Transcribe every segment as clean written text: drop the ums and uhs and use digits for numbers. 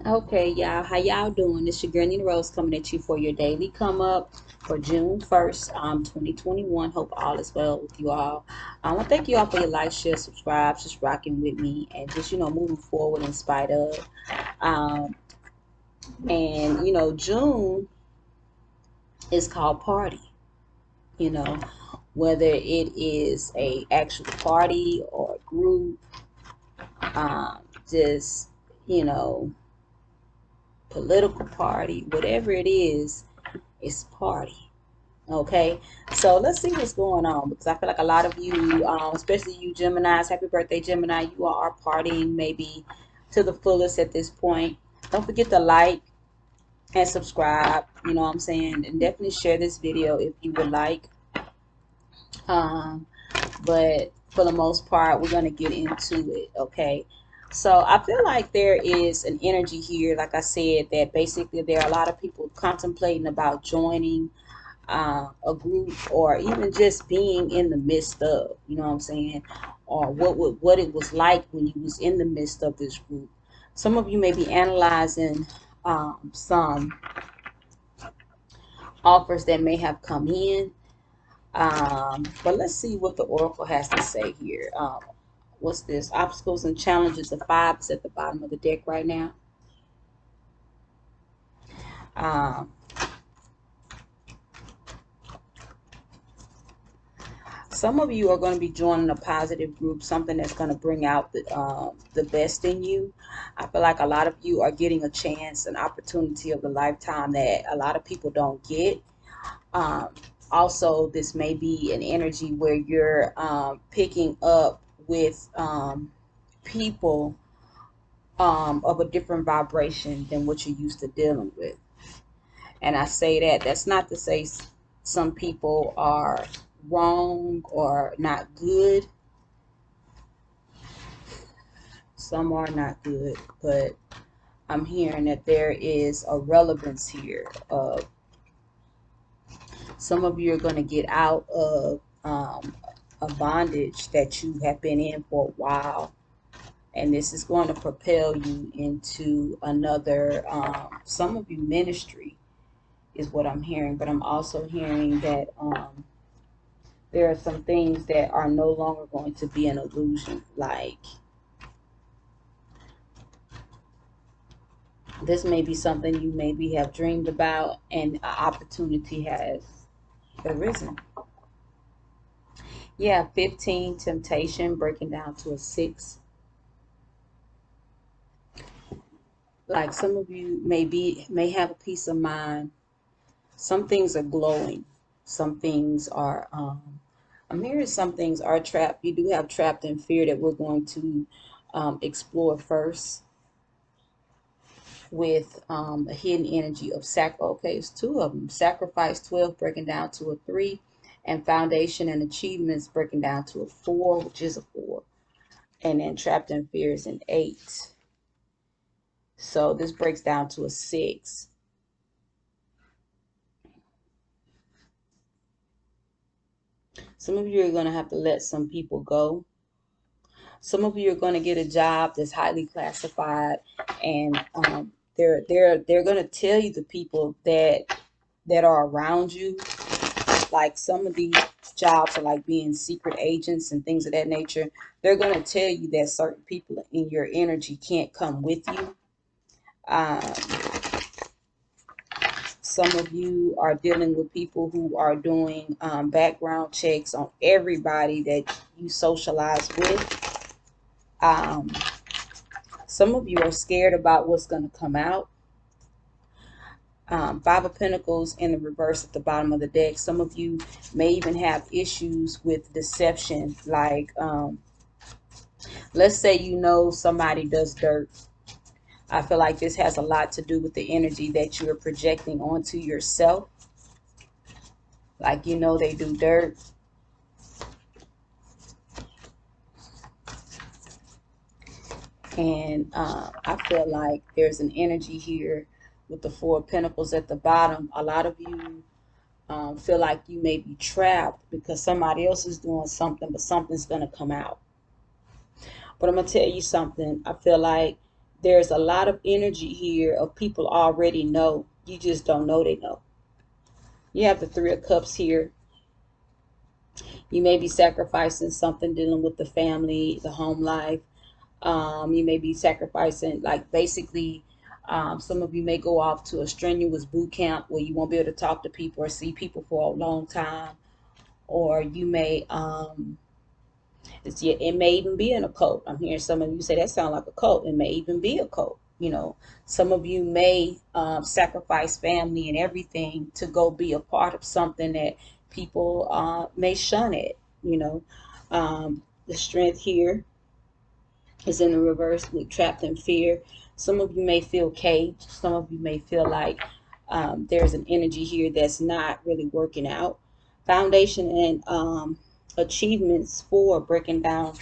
Okay, y'all, how y'all doing? This your girl NeenaRose coming at you for your daily come up for June 1st, 2021. Hope all is well with you all. I want to thank you all for your like, share, subscribe, just rocking with me, and just moving forward in spite of. Um, and June is called party. You know, whether it is a actual party or a group, just you know, political party, whatever it is, it's party. Okay, so let's see what's going on because I feel like a lot of you, especially you Geminis, happy birthday Gemini, you all are partying maybe to the fullest at this point. Don't forget to like and subscribe, you know what I'm saying, and definitely share this video if you would like. Um, but for the most part, we're going to get into it, okay? So I feel like there is an energy here, like I said, that basically there are a lot of people contemplating about joining a group or even just being in the midst of, you know what I'm saying, or what it was like when you was in the midst of this group. Some of you may be analyzing some offers that may have come in, but let's see what the oracle has to say here. What's this? Obstacles and challenges. The five is at the bottom of the deck right now. Um, Some of you are going to be joining a positive group, something that's going to bring out the best in you. I feel like a lot of you are getting a chance, an opportunity of a lifetime that a lot of people don't get. Um, Also, this may be an energy where you're picking up with people of a different vibration than what you're used to dealing with. And I say that's not to say some people are wrong or not good. Some are not good, but I'm hearing that there is a relevance here. Some of you are going to get out of a bondage that you have been in for a while, and this is going to propel you into another, some of you ministry is what I'm hearing, but I'm also hearing that there are some things that are no longer going to be an illusion. Like this may be something you maybe have dreamed about, and an opportunity has arisen. Yeah, 15, temptation, breaking down to a 6. Like some of you may have a peace of mind. Some things are glowing. Some things are I'm hearing some things are trapped. You do have trapped in fear that we're going to explore first with a hidden energy of okay, it's two of them. Sacrifice 12 breaking down to a 3, and foundation and achievements breaking down to a 4, which is a 4. And then trapped in fear is an 8. So this breaks down to a 6. Some of you are going to have to let some people go. Some of you are going to get a job that's highly classified, and they're going to tell you, the people that are around you, like some of these jobs are like being secret agents and things of that nature. They're going to tell you that certain people in your energy can't come with you. Um, some of you are dealing with people who are doing background checks on everybody that you socialize with. Um, some of you are scared about what's going to come out. Five of Pentacles in the reverse at the bottom of the deck. Some of you may even have issues with deception. Like, let's say somebody does dirt. I feel like this has a lot to do with the energy that you're projecting onto yourself. Like, they do dirt. And I feel like there's an energy here with the Four of Pentacles at the bottom. A lot of you feel like you may be trapped because somebody else is doing something, but something's going to come out. But I'm going to tell you something. I feel like there's a lot of energy here of people already know. You just don't know they know. You have the Three of Cups here. You may be sacrificing something dealing with the family, the home life. You may be sacrificing, like basically, some of you may go off to a strenuous boot camp where you won't be able to talk to people or see people for a long time. Or you may, it may even be in a cult. I'm hearing some of you say that sounds like a cult. It may even be a cult. You know, some of you may sacrifice family and everything to go be a part of something that people may shun it. You know, the strength here is in the reverse with trapped in fear. Some of you may feel caged. Some of you may feel like there's an energy here that's not really working out. Foundation and achievements for breaking down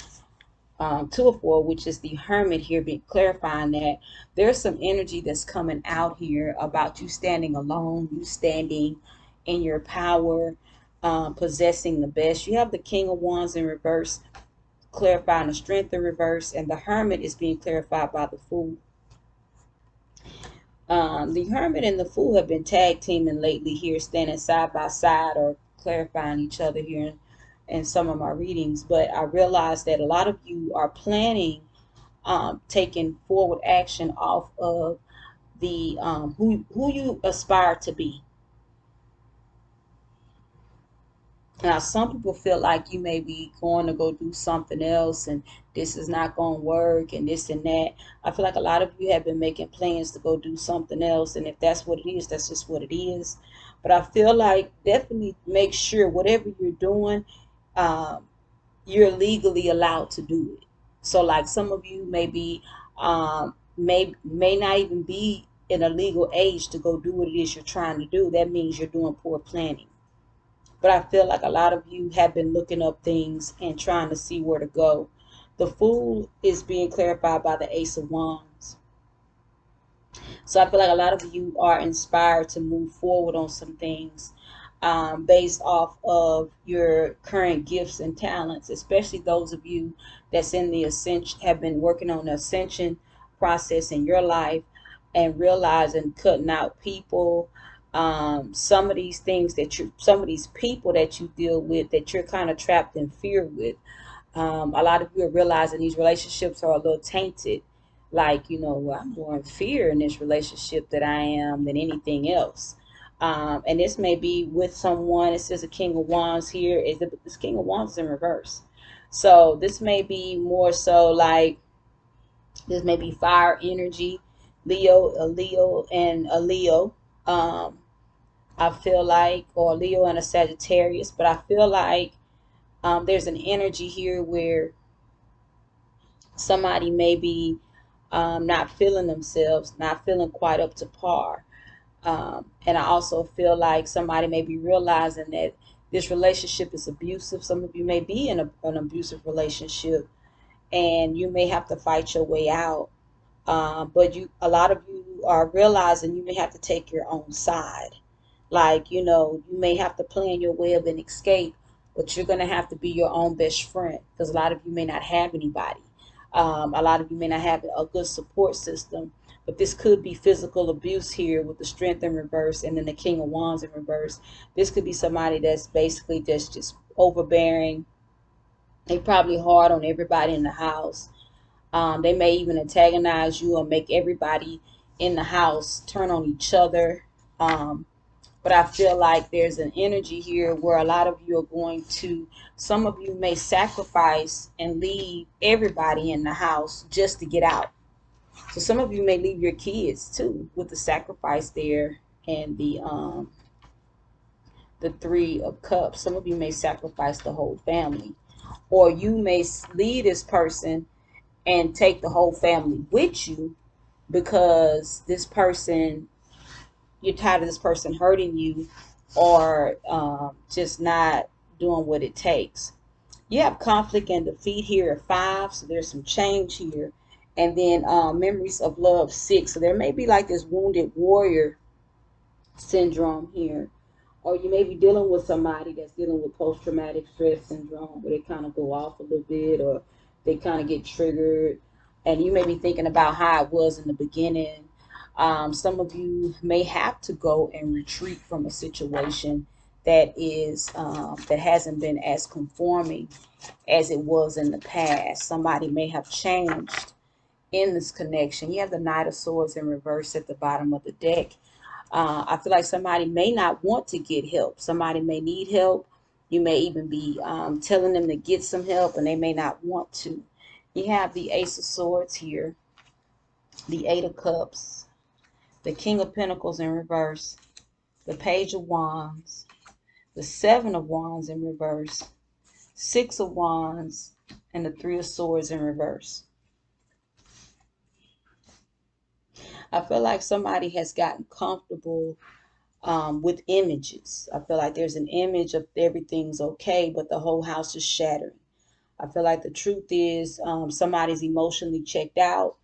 2 of 4, which is the Hermit here, be clarifying that there's some energy that's coming out here about you standing alone, you standing in your power, possessing the best. You have the King of Wands in reverse, clarifying the strength in reverse, and the Hermit is being clarified by the Fool. The Hermit and the Fool have been tag teaming lately here, standing side by side or clarifying each other here in some of my readings. But I realized that a lot of you are planning taking forward action off of the who you aspire to be. Now, some people feel like you may be going to go do something else and this is not going to work and this and that. I feel like a lot of you have been making plans to go do something else. And if that's what it is, that's just what it is. But I feel like definitely make sure whatever you're doing, you're legally allowed to do it. So like some of you may be, may not even be in a legal age to go do what it is you're trying to do. That means you're doing poor planning. But I feel like a lot of you have been looking up things and trying to see where to go. The Fool is being clarified by the Ace of Wands. So I feel like a lot of you are inspired to move forward on some things based off of your current gifts and talents, especially those of you that's in the ascension, have been working on the ascension process in your life and realizing cutting out people. Some of these things that some of these people that you deal with that you're kind of trapped in fear with. A lot of you are realizing these relationships are a little tainted. Like, you know, well, I'm more in fear in this relationship that I am than anything else. And this may be with someone. It says a King of Wands here. This King of Wands is in reverse. So this may be more so like, this may be fire energy, a Leo and a Leo. I feel like, or Leo and a Sagittarius, but I feel like there's an energy here where somebody may be not feeling themselves, not feeling quite up to par. And I also feel like somebody may be realizing that this relationship is abusive. Some of you may be in an abusive relationship and you may have to fight your way out. But a lot of you are realizing you may have to take your own side. Like, you know, you may have to plan your way of an escape, but you're going to have to be your own best friend because a lot of you may not have anybody. A lot of you may not have a good support system, but this could be physical abuse here with the strength in reverse and then the King of Wands in reverse. This could be somebody that's basically just overbearing. They probably hard on everybody in the house. They may even antagonize you or make everybody in the house turn on each other. But I feel like there's an energy here where a lot of you are going to, some of you may sacrifice and leave everybody in the house just to get out. So some of you may leave your kids too with the sacrifice there and the Three of Cups. Some of you may sacrifice the whole family. Or you may leave this person and take the whole family with you because this person, you're tired of this person hurting you or just not doing what it takes. You have conflict and defeat here at 5, so there's some change here. And then memories of love 6. So there may be like this wounded warrior syndrome here. Or you may be dealing with somebody that's dealing with post-traumatic stress syndrome where they kind of go off a little bit or they kind of get triggered. And you may be thinking about how it was in the beginning. Some of you may have to go and retreat from a situation that hasn't been as conforming as it was in the past. Somebody may have changed in this connection. You have the Knight of Swords in reverse at the bottom of the deck. I feel like somebody may not want to get help. Somebody may need help. You may even be telling them to get some help, and they may not want to. You have the Ace of Swords here, the Eight of Cups, the King of Pentacles in reverse, the Page of Wands, the Seven of Wands in reverse, Six of Wands, and the Three of Swords in reverse. I feel like somebody has gotten comfortable with images. I feel like there's an image of everything's okay, but the whole house is shattering. I feel like the truth is somebody's emotionally checked out.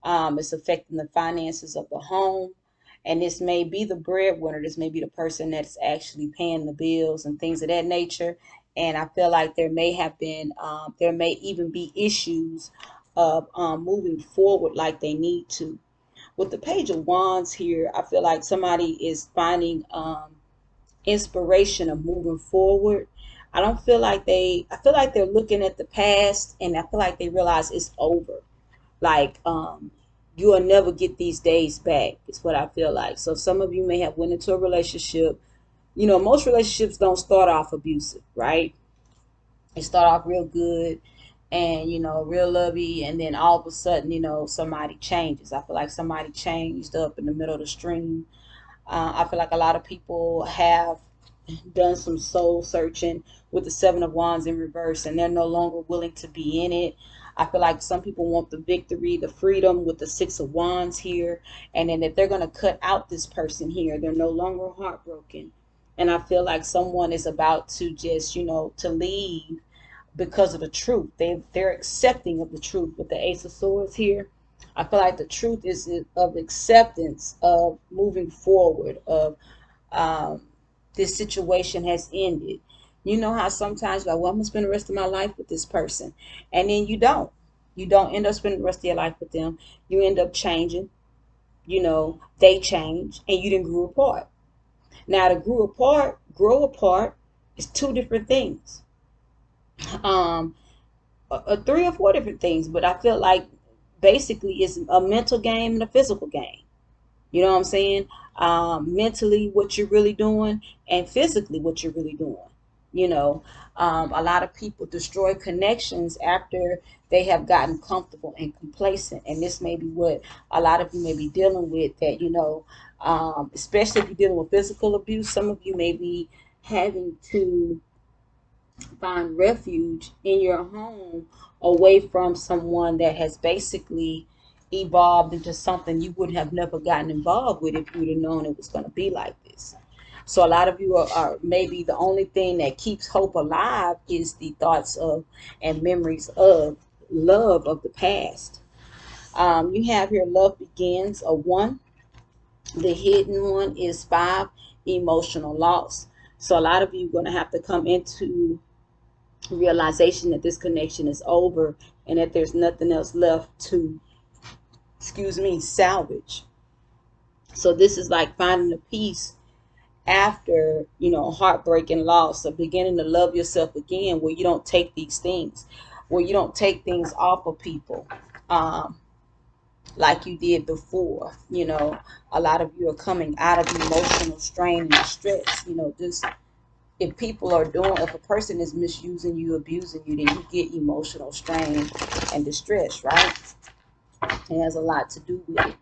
It's affecting the finances of the home. And this may be the breadwinner. This may be the person that's actually paying the bills and things of that nature. And I feel like there may have been, there may even be issues of moving forward like they need to. With the Page of Wands here, I feel like somebody is finding inspiration of moving forward. I feel like they're looking at the past, and I feel like they realize it's over. Like, you will never get these days back, is what I feel like. So some of you may have went into a relationship. You know, most relationships don't start off abusive, right? They start off real good and, you know, real lovey, and then all of a sudden, you know, somebody changes. I feel like somebody changed up in the middle of the stream. I feel like a lot of people have done some soul searching with the Seven of Wands in reverse, and they're no longer willing to be in it. I feel like some people want the victory, the freedom with the Six of Wands here. And then if they're going to cut out this person here, they're no longer heartbroken. And I feel like someone is about to just, you know, to leave because of the truth. They're accepting of the truth with the Ace of Swords here. I feel like the truth is of acceptance of moving forward, of this situation has ended. You know how sometimes you're like, well, I'm gonna spend the rest of my life with this person, and then you don't. You don't end up spending the rest of your life with them. You end up changing. You know, they change, and you didn't grow apart. Now, to grow apart is two different things. Um, three or four different things, but I feel like basically it's a mental game and a physical game. You know what I'm saying? Mentally, what you're really doing, and physically, what you're really doing. You know, a lot of people destroy connections after they have gotten comfortable and complacent. And this may be what a lot of you may be dealing with, that, you know, especially if you're dealing with physical abuse, some of you may be having to find refuge in your home away from someone that has basically evolved into something you would have never gotten involved with if you'd have known it was going to be like this. So a lot of you are maybe the only thing that keeps hope alive is the thoughts of and memories of love of the past. You have here love begins, a one. The hidden one is five, emotional loss. So a lot of you are going to have to come into realization that this connection is over and that there's nothing else left to, salvage. So this is like finding a peace after, you know, heartbreak and loss, of beginning to love yourself again, where you don't take these things, where you don't take things off of people um, like you did before. You know, a lot of you are coming out of emotional strain and distress. You know, just if people are doing, if a person is misusing you, abusing you, then you get emotional strain and distress, right? It has a lot to do with it.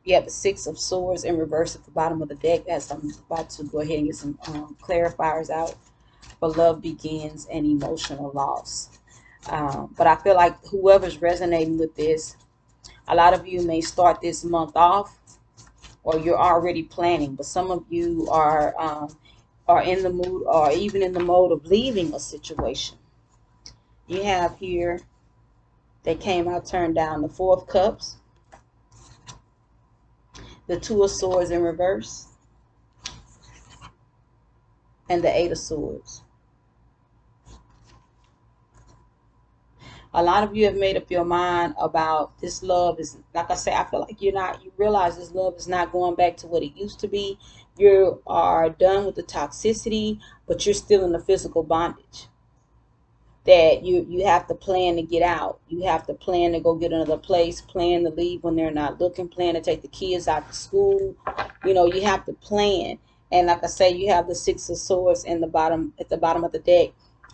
You have the Six of Swords in reverse at the bottom of the deck. As I'm about to go ahead and get some clarifiers out for love begins and emotional loss. But I feel like whoever's resonating with this, a lot of you may start this month off, or you're already planning, but some of you are in the mood, or even in the mode of leaving a situation. You have here, that came out turned down, the Four of Cups, the Two of Swords in reverse, and the Eight of Swords. A lot of you have made up your mind about this love is, like I say, I feel like you realize this love is not going back to what it used to be. You are done with the toxicity, but you're still in the physical bondage that you have to plan to get out. You have to plan to go get another place, plan to leave when they're not looking, plan to take the kids out to school. You have to plan. And like I say, you have the Six of Swords in the bottom, at the bottom of the deck.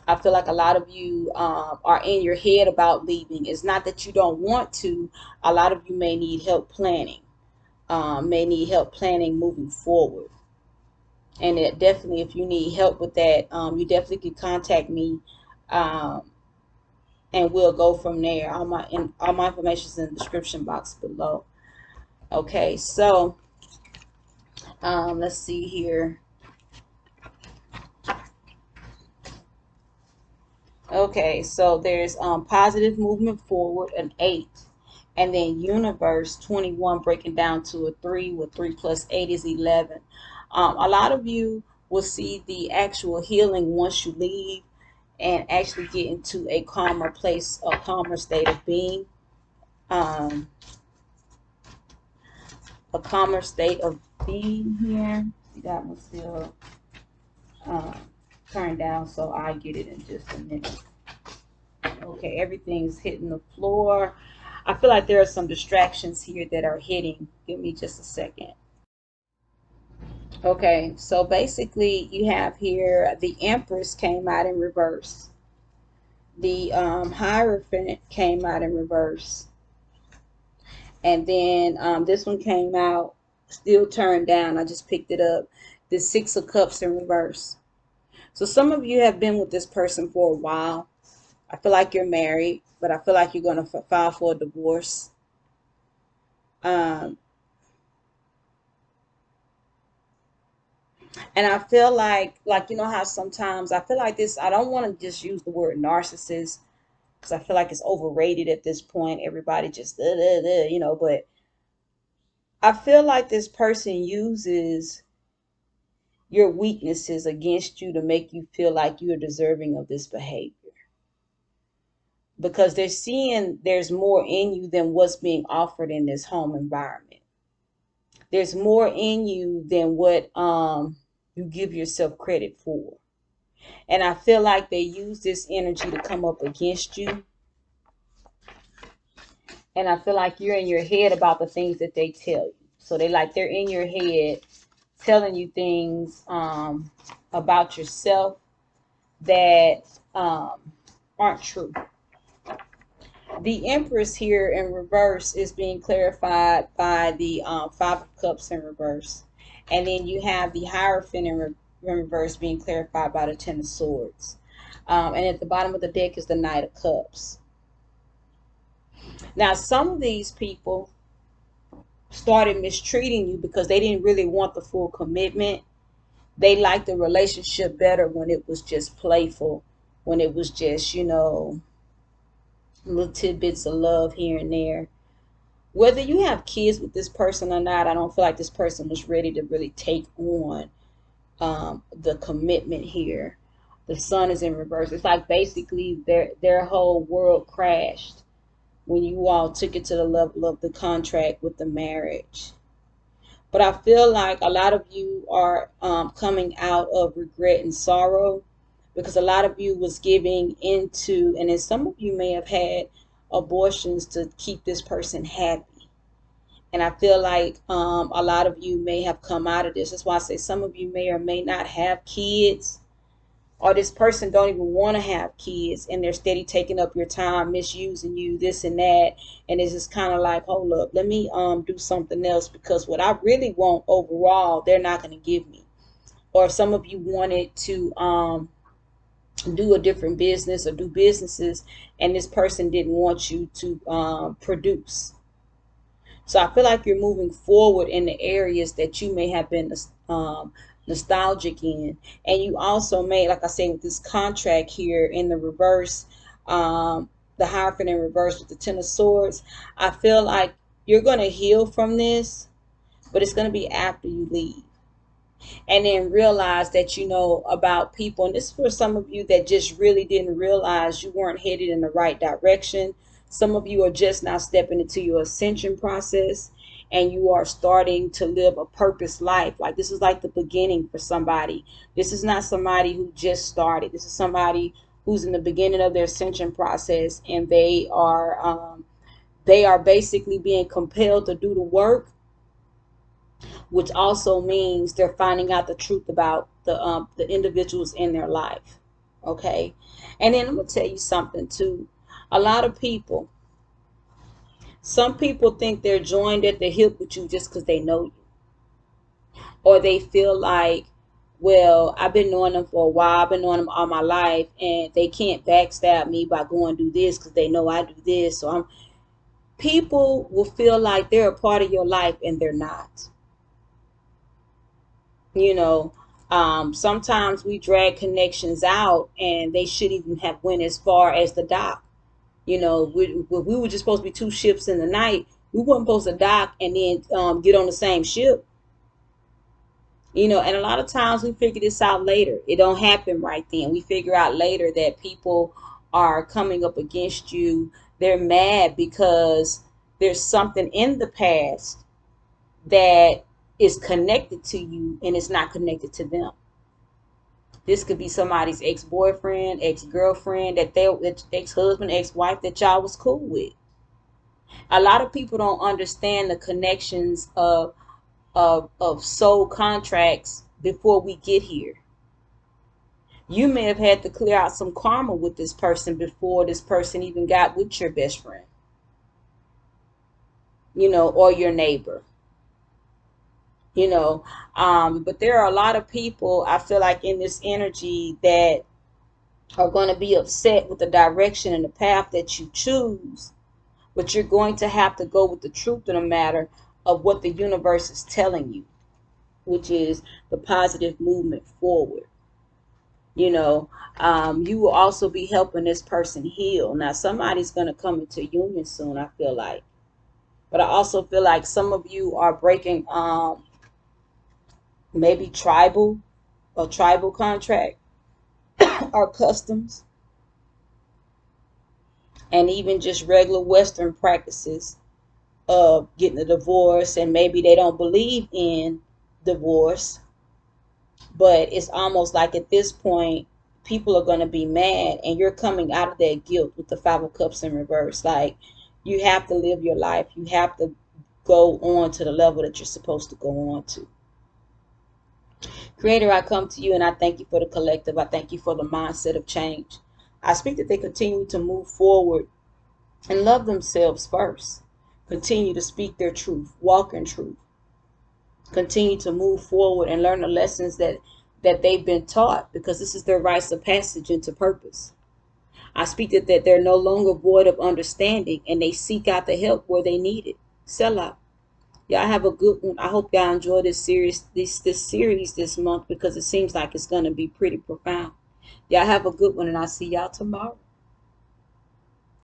I feel like a lot of you are in your head about leaving. It's not that you don't want to. A lot of you may need help planning, moving forward. And it definitely, if you need help with that, you definitely can contact me, um, and we'll go from there. All my information is in the description box below. Okay, so let's see here. Okay, so there's positive movement forward, an 8, and then universe 21 breaking down to a 3, with 3 plus 8 is 11. A lot of you will see the actual healing once you leave and actually get into a calmer place, a calmer state of being, um, a calmer state of being here. See, that one's still turned down, so I'll get it in just a minute. Okay, everything's hitting the floor. I feel like there are some distractions here that are hitting. Give me just a second. Okay, so basically you have here the Empress came out in reverse. The Hierophant came out in reverse. And then this one came out still turned down. I just picked it up. The Six of Cups in reverse. So some of you have been with this person for a while. I feel like you're married, but I feel like you're going to file for a divorce. And I feel like how sometimes I feel like this, I don't want to just use the word narcissist because I feel like it's overrated at this point. Everybody just, but I feel like this person uses your weaknesses against you to make you feel like you are deserving of this behavior. Because they're seeing there's more in you than what's being offered in this home environment. There's more in you than what you give yourself credit for. And I feel like they use this energy to come up against you. And I feel like you're in your head about the things that they tell you. So they're in your head telling you things about yourself that aren't true. The Empress here in reverse is being clarified by the Five of Cups in reverse. And then you have the Hierophant in reverse being clarified by the Ten of Swords. And at the bottom of the deck is the Knight of Cups. Now, some of these people started mistreating you because they didn't really want the full commitment. They liked the relationship better when it was just playful, when it was just, little tidbits of love here and there. Whether you have kids with this person or not, I don't feel like this person was ready to really take on the commitment here. The Sun is in reverse. It's like basically their whole world crashed when you all took it to the level of the contract with the marriage. But I feel like a lot of you are coming out of regret and sorrow, because a lot of you was giving into, and then some of you may have had abortions to keep this person happy. And I feel like a lot of you may have come out of this. That's why I say some of you may or may not have kids, or this person don't even want to have kids, and they're steady taking up your time, misusing you, this and that. And it's just kind of like, hold up, let me do something else, because what I really want overall, they're not going to give me. Or some of you wanted to do a different business or do businesses, and this person didn't want you to produce. So I feel like you're moving forward in the areas that you may have been nostalgic in. And you also may, like I say, with this contract here in the reverse, the Hierophant in reverse with the Ten of Swords, I feel like you're going to heal from this, but it's going to be after you leave. And then realize that you know about people. And this is for some of you that just really didn't realize you weren't headed in the right direction. Some of you are just now stepping into your ascension process, and you are starting to live a purpose life. Like this is like the beginning for somebody. This is not somebody who just started. This is somebody who's in the beginning of their ascension process, and they are basically being compelled to do the work, which also means they're finding out the truth about the individuals in their life. Okay, and then I'm gonna tell you something too. A lot of people, some people think they're joined at the hip with you just because they know you, or they feel like, well, I've been knowing them for a while, I've been knowing them all my life, and they can't backstab me by going do this because they know I do this. So I'm people will feel like they're a part of your life and they're not. you know Sometimes we drag connections out and they shouldn't even have went as far as the dock. We were just supposed to be two ships in the night. We weren't supposed to dock and then get on the same ship. And a lot of times we figure this out later. It don't happen right then. We figure out later that people are coming up against you. They're mad because there's something in the past that is connected to you and it's not connected to them. This could be somebody's ex-boyfriend, ex-girlfriend, ex-husband, ex-wife that y'all was cool with. A lot of people don't understand the connections of soul contracts before we get here. You may have had to clear out some karma with this person before this person even got with your best friend, or your neighbor. But there are a lot of people, I feel like, in this energy that are going to be upset with the direction and the path that you choose, but you're going to have to go with the truth of the matter of what the universe is telling you, which is the positive movement forward. You will also be helping this person heal. Now, somebody's going to come into union soon, I feel like. But I also feel like some of you are breaking maybe tribal contract or customs, and even just regular Western practices of getting a divorce. And maybe they don't believe in divorce, but it's almost like at this point people are going to be mad, and you're coming out of that guilt with the Five of Cups in reverse. Like, you have to live your life. You have to go on to the level that you're supposed to go on to. Creator, I come to you and I thank you for the collective. I thank you for the mindset of change. I speak that they continue to move forward and love themselves first. Continue to speak their truth, walk in truth. Continue to move forward and learn the lessons that they've been taught, because this is their rites of passage into purpose. I speak that they're no longer void of understanding and they seek out the help where they need it. Sell out. Y'all have a good one. I hope y'all enjoy this series this month, because it seems like it's going to be pretty profound. Y'all have a good one, and I'll see y'all tomorrow.